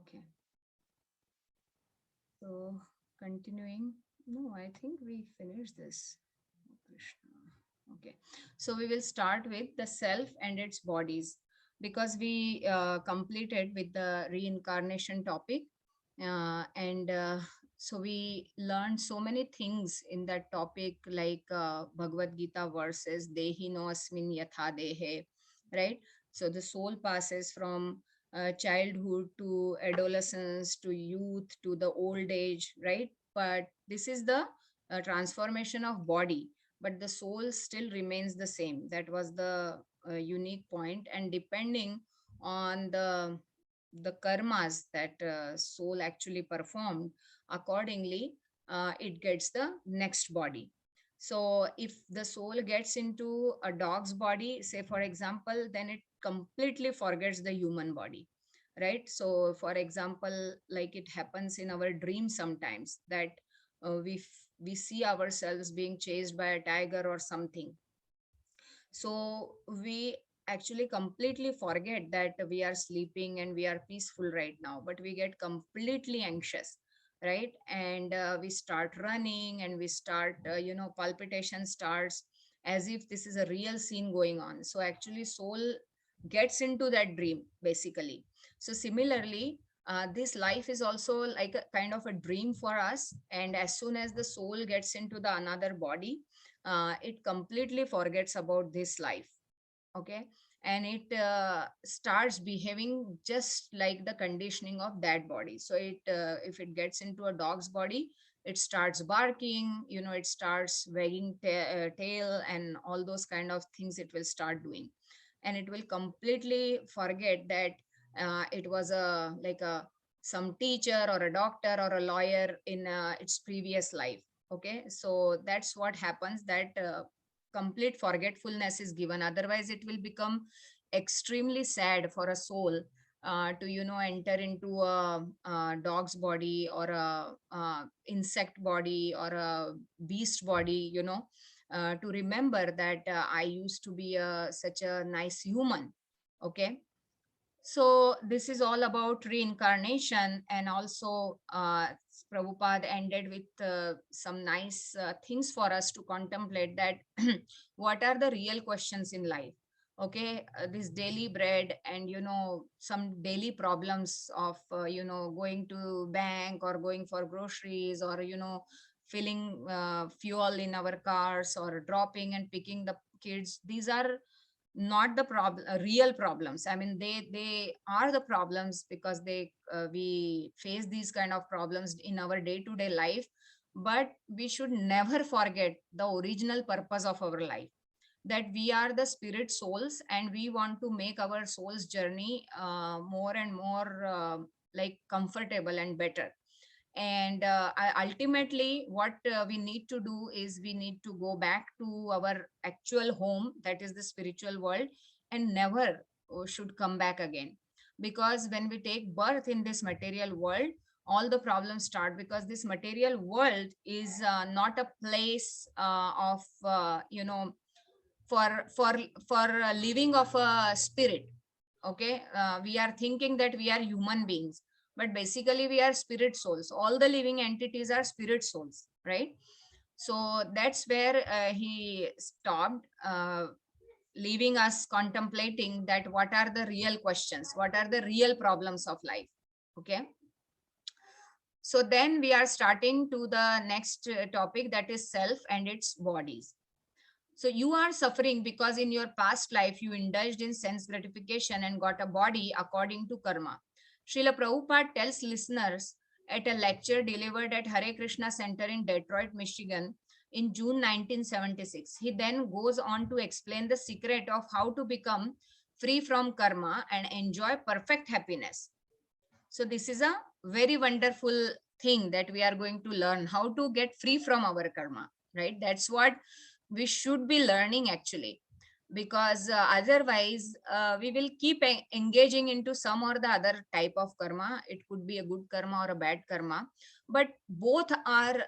Okay. So continuing. No, I think we finished this. Krishna. Okay. So we will start with the self and its bodies, because we completed with the reincarnation topic. And so we learned so many things in that topic, like Bhagavad Gita verses, Dehi no asmin yatha dehe, right? So the soul passes from childhood to adolescence to youth to the old age, right? But this is the transformation of body, but the soul still remains the same. That was the unique point. And depending on the karmas that soul actually performed, accordingly it gets the next body. So if the soul gets into a dog's body, say for example, then it completely forgets the human body, right? So for example, like it happens in our dreams sometimes, that we see ourselves being chased by a tiger or something. So we actually completely forget that we are sleeping and we are peaceful right now, but we get completely anxious, right? And we start running, and we start palpitation starts, as if this is a real scene going on. So actually soul gets into that dream basically. So similarly, this life is also like a kind of a dream for us, and as soon as the soul gets into the another body, it completely forgets about this life. Okay. And it starts behaving just like the conditioning of that body. So it if it gets into a dog's body, it starts barking, it starts wagging tail and all those kind of things it will start doing. And it will completely forget that it was a like a some teacher or a doctor or a lawyer in its previous life. Okay. So that's what happens, that complete forgetfulness is given. Otherwise it will become extremely sad for a soul to enter into a dog's body or a insect body or a beast body, to remember that I used to be such a nice human. Okay. So this is all about reincarnation. And also Prabhupada ended with some nice things for us to contemplate, that what are the real questions in life. Okay. This daily bread and some daily problems of going to bank or going for groceries, or filling fuel in our cars, or dropping and picking the kids. These are not the problem, real problems. I mean, they are the problems, because they we face these kind of problems in our day to day life. But we should never forget the original purpose of our life, that we are the spirit souls, and we want to make our soul's journey more and more like comfortable and better. And ultimately what we need to do is we need to go back to our actual home, that is the spiritual world, and never should come back again. Because when we take birth in this material world, all the problems start, because this material world is not a place of for living of a spirit. Okay. We are thinking that we are human beings, but basically we are spirit souls. All the living entities are spirit souls, right? So that's where he stopped, leaving us contemplating that what are the real questions, what are the real problems of life. Okay. So then we are starting to the next topic, that is self and its bodies. So you are suffering because in your past life you indulged in sense gratification and got a body according to karma. Srila Prabhupada tells listeners at a lecture delivered at Hare Kṛṣṇa Center in Detroit, Michigan in June 1976. He then goes on to explain the secret of how to become free from karma and enjoy perfect happiness. So this is a very wonderful thing that we are going to learn, how to get free from our karma, right? That's what we should be learning actually. Because otherwise we will keep engaging into some or the other type of karma. It could be a good karma or a bad karma, but both are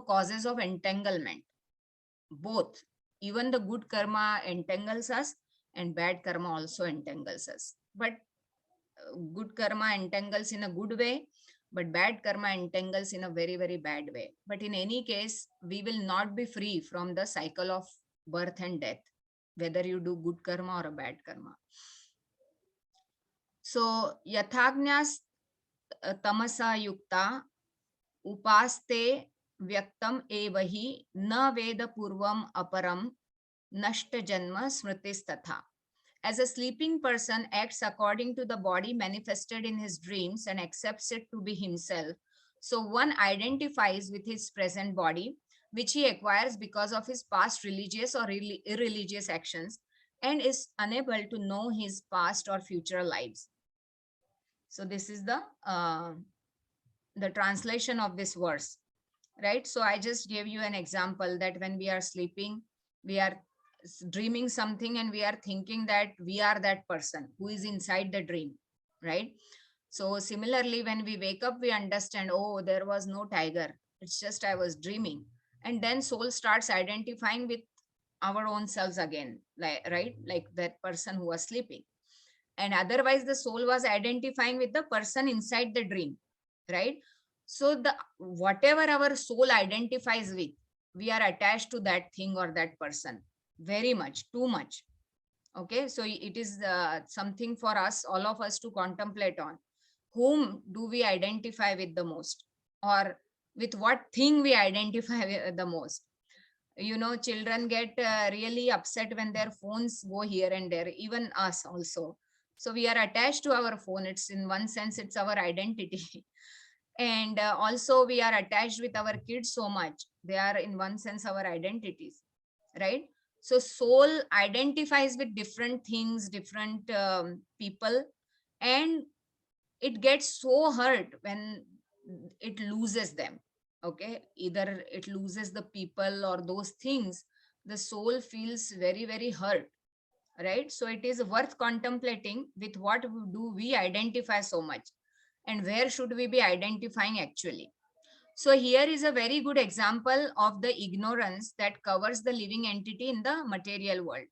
causes of entanglement. Both, even the good karma entangles us, and bad karma also entangles us. But good karma entangles in a good way, but bad karma entangles in a very, very bad way. But in any case, we will not be free from the cycle of birth and death, whether you do good karma or a bad karma. So, yathājñas tamasā yukta upāste vyaktam evahi na veda pūrvam aparaṁ naṣṭa-janma-smṛtis tathā. As a sleeping person acts according to the body manifested in his dreams and accepts it to be himself, so one identifies with his present body, which he acquires because of his past religious or irreligious actions, and is unable to know his past or future lives. So this is the translation of this verse, right? So I just gave you an example that when we are sleeping, we are dreaming something and we are thinking that we are that person who is inside the dream, right? So similarly, when we wake up, we understand, oh, there was no tiger, it's just I was dreaming. And then soul starts identifying with our own selves again, like, right, like that person who was sleeping. And otherwise the soul was identifying with the person inside the dream, right? So the whatever our soul identifies with, we are attached to that thing or that person very much, too much. Okay, so it is something for us, all of us, to contemplate on. Whom do we identify with the most, or with what thing we identify with the most? You know, children get really upset when their phones go here and there, even us also. So we are attached to our phone. It's, in one sense, it's our identity. And also we are attached with our kids so much. They are, in one sense, our identities, right? So soul identifies with different things, different people, and it gets so hurt when it loses them. Okay, either it loses the people or those things, the soul feels very, very hurt, right? So it is worth contemplating with what do we identify so much, and where should we be identifying actually. So here is a very good example of the ignorance that covers the living entity in the material world.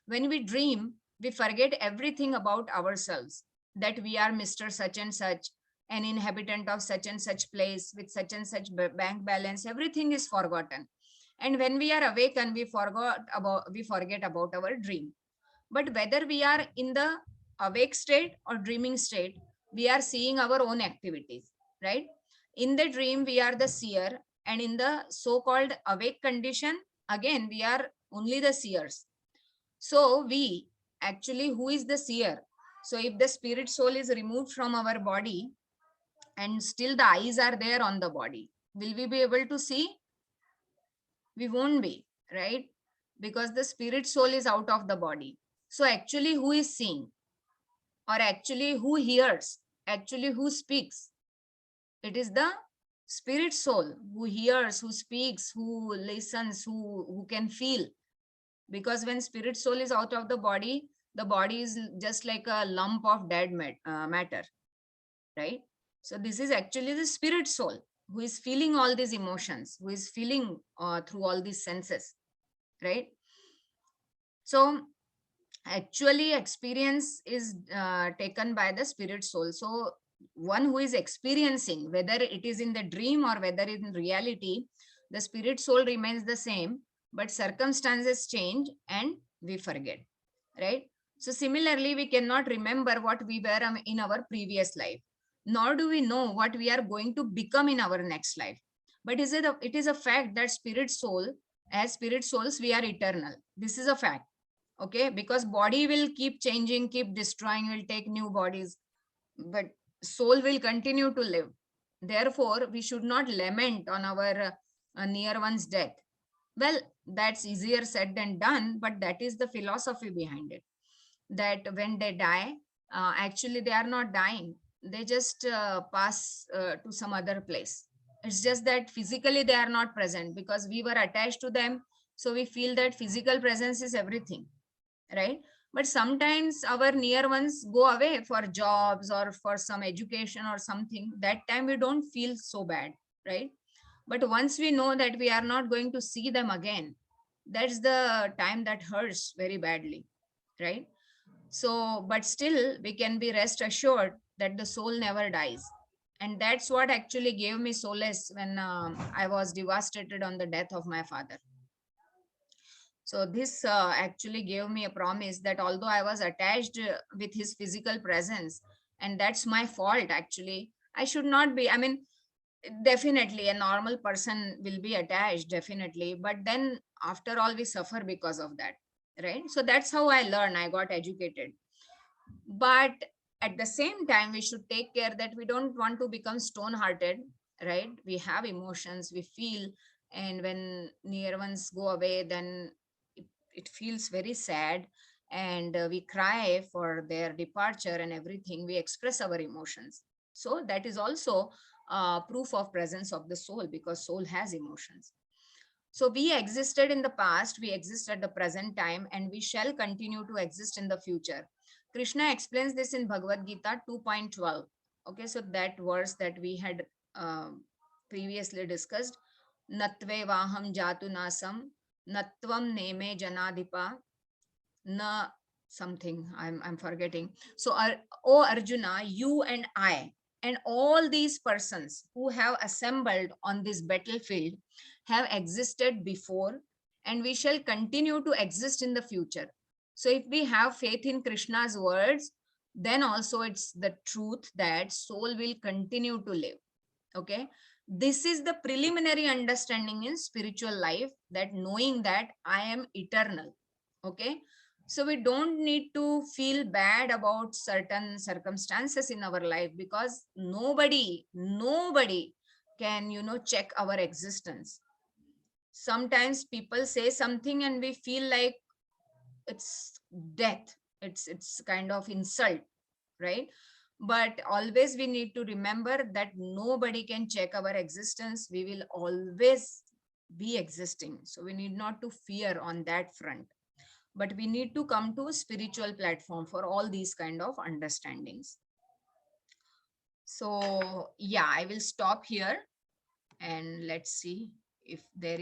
When we dream, we forget everything about ourselves, that we are Mr. Such and Such, an inhabitant of such and such place with such and such bank balance. Everything is forgotten. And when we are awakened, we forget about our dream. But whether we are in the awake state or dreaming state, we are seeing our own activities, right? In the dream, we are the seer, and in the so-called awake condition, again, we are only the seers. So we actually, who is the seer? So if the spirit soul is removed from our body and still the eyes are there on the body, will we be able to see? We won't be, right? Because the spirit soul is out of the body. So actually, who is seeing? Or actually, who hears? Actually, who speaks? It is the spirit soul who hears, who speaks, who listens, who can feel. Because when spirit soul is out of the body is just like a lump of dead matter, right? So this is actually the spirit soul who is feeling all these emotions, who is feeling through all these senses, right? So actually experience is taken by the spirit soul. So one who is experiencing, whether it is in the dream or whether in reality, the spirit soul remains the same, but circumstances change and we forget, right? So similarly, we cannot remember what we were in our previous life, nor do we know what we are going to become in our next life. But it is a fact that spirit soul, as spirit souls, we are eternal. This is a fact. Okay, because body will keep changing, keep destroying, will take new bodies, but soul will continue to live. Therefore, we should not lament on our near one's death. Well, that's easier said than done, but that is the philosophy behind it. That when they die, actually they are not dying. They just pass to some other place. It's just that physically they are not present because we were attached to them. So we feel that physical presence is everything, right? But sometimes our near ones go away for jobs or for some education or something. That time we don't feel so bad, right? But once we know that we are not going to see them again, that's the time that hurts very badly, right? So, but still we can be rest assured that the soul never dies. And that's what actually gave me solace when I was devastated on the death of my father. So this actually gave me a promise that although I was attached with his physical presence, and that's my fault actually, I should not be. I mean, definitely a normal person will be attached, definitely. But then after all, we suffer because of that, right? So that's how I learned, I got educated. But at the same time, we should take care that we don't want to become stone hearted, right? We have emotions, we feel, and when near ones go away, then it feels very sad, and we cry for their departure and everything. We express our emotions. So that is also proof of presence of the soul, because soul has emotions. So we existed in the past, we exist at the present time, and we shall continue to exist in the future. Krishna explains this in Bhagavad Gita 2.12. Okay, so that verse that we had previously discussed. Natve vaham jatu nasam, natvam neme janadipa, na something I'm forgetting. So, O Arjuna, you and I, and all these persons who have assembled on this battlefield have existed before, and we shall continue to exist in the future. So, if we have faith in Krishna's words, then also it's the truth that soul will continue to live. Okay, this is the preliminary understanding in spiritual life, that knowing that I am eternal. Okay, so we don't need to feel bad about certain circumstances in our life, because nobody can, check our existence. Sometimes people say something and we feel like it's death, it's kind of insult, right? But always we need to remember that nobody can check our existence. We will always be existing, so we need not to fear on that front. But we need to come to a spiritual platform for all these kind of understandings. So yeah, I will stop here, and let's see if there